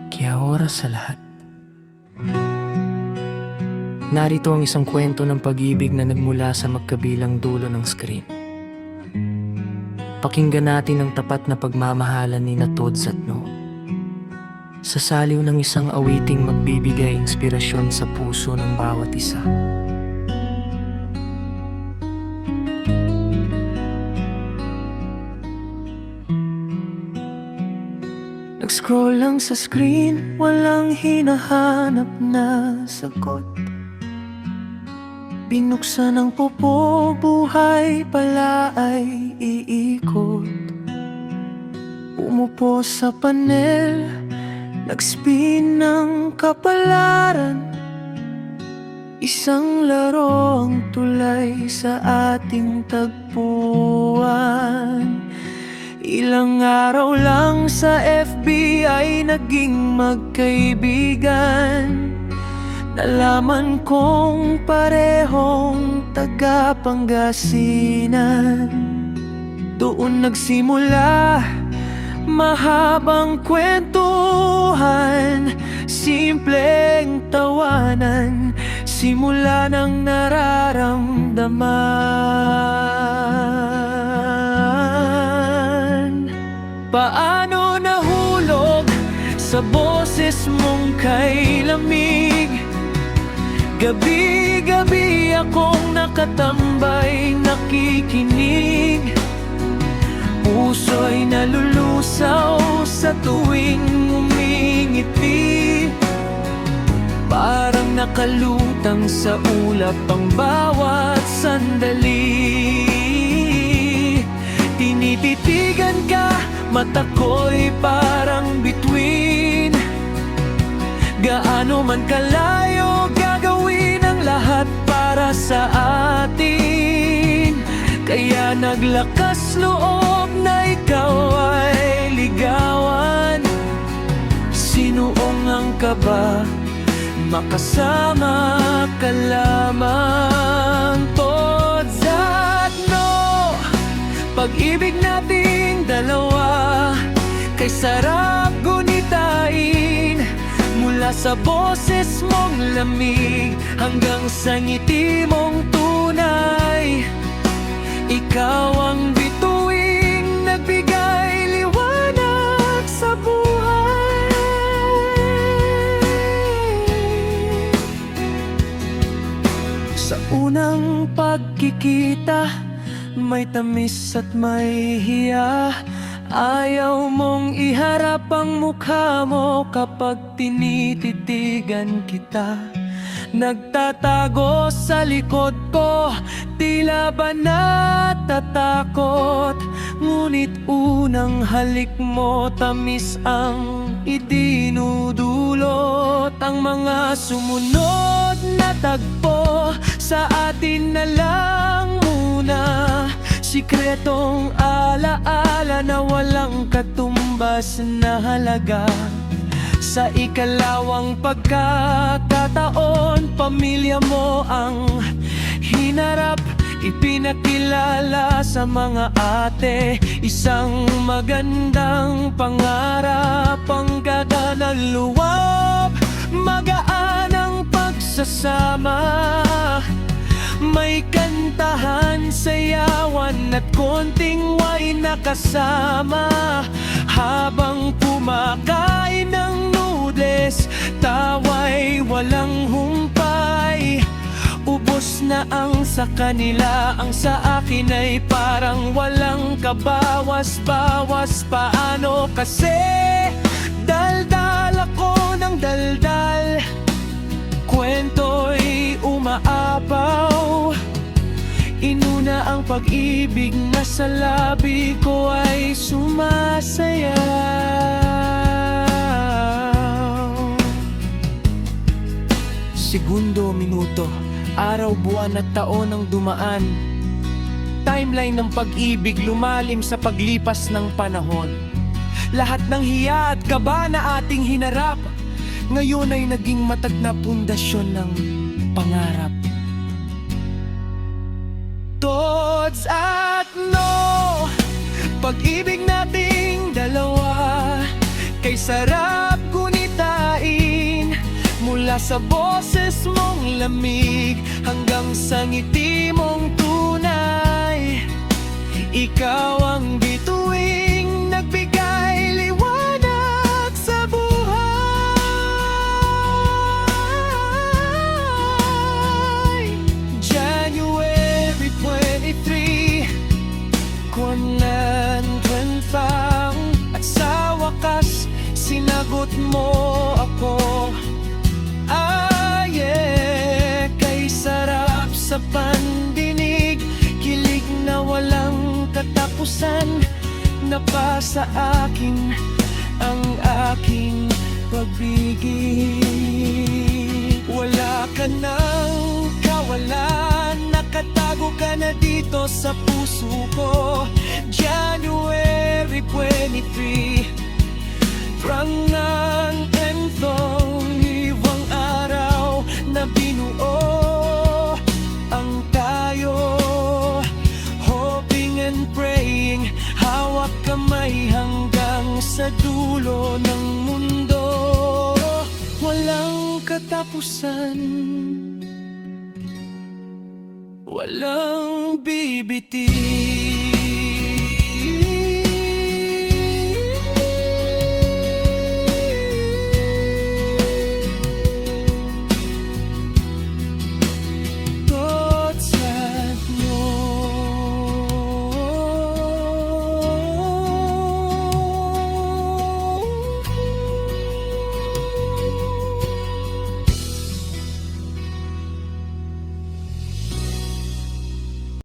Kaya oras sa lahat. Narito ang isang kwento ng pag-ibig na nagmula sa magkabilang dulo ng screen. Pakinggan natin ang tapat na pagmamahalan ni Tods at No. Sa saliw ng isang awiting magbibigay inspirasyon sa puso ng bawat isa. Nag-scroll lang sa screen, walang hinahanap na sagot. Binuksan ang popo, buhay pala ay iikot. Umupo sa panel, nag-spin ng kapalaran. Isang laro ang tulay sa ating tagpuan. Ilang araw lang sa FB ay naging magkaibigan. Nalaman kong parehong taga-Pangasinan. Doon nagsimula mahabang kwentuhan, simpleng tawanan, simula ng nararamdaman. Paano nahulog sa boses mong kay lamig? Gabi-gabi akong nakatambay, nakikinig. Puso'y nalulusaw sa tuwing umingiti. Parang nakalutang sa ulap ang bawat sandali. Tinititigan ka, mata ko'y parang bituin. Gaano man kalayo, gagawin ang lahat para sa atin. Kaya naglakas loob na ikaw ay ligawan. Sinuong ang kaba, makasama ka lamang. Tods at No, pag-ibig nating dalawa, kay sarap gunitain. Mula sa boses mong lamig hanggang sa ngiti mong tunay. Ikaw ang bituing nagbigay liwanag sa buhay. Sa unang pagkikita, may tamis at may hiya. Ayaw mong iharap ang mukha mo kapag tinititigan kita. Nagtatago sa likod ko, tila ba natatakot? Ngunit unang halik mo, tamis ang idinudulot. Ang mga sumunod na tagpo, sa atin na lang muna. Sikretong alaala na walang katumbas na halaga. Sa ikalawang pagkakataon, pamilya mo ang hinarap. Ipinakilala sa mga ate, isang magandang pangarap. Ang gaganalluwap, magaan ang pagsasama. May kantahan, sayawan at konting wine na kasama. Habang kumakain ng noodles, tawa'y walang humpay. Ubos na ang sa kanila, ang sa akin ay parang walang kabawas-bawas. Paano kasi? Daldal ako ng daldal, kwento'y umaapaw. Inuna ang pag-ibig na sa labi ko ay sumasayaw. Segundo, minuto, araw, buwan at taon ang dumaan. Timeline ng pag-ibig lumalim sa paglipas ng panahon. Lahat ng hiya at kaba na ating hinarap, ngayon ay naging matag na pundasyon ng pangarap. odds at no. Pag-ibig nating dalawa, kay sarap gunitain. Mula sa boses mong lamig hanggang sa ngiti mong tunay. Ikaw ang bituing nagbigay liwanag sa buhay. January 23, Kuanan Fang, at sa wakas sinagot mo ako. Kay sarap sa pandinig, kilig na walang katapusan. Napasa akin ang aking pag-ibig. Wala ka nang kawalan, nakatago ka na dito sa puso ko. January 23, Prangan Tenthong, ibang araw na binuo ang tayo. Hoping and praying, hawak kamay hanggang sa dulo ng mundo. Walang katapusan, walang bibitin.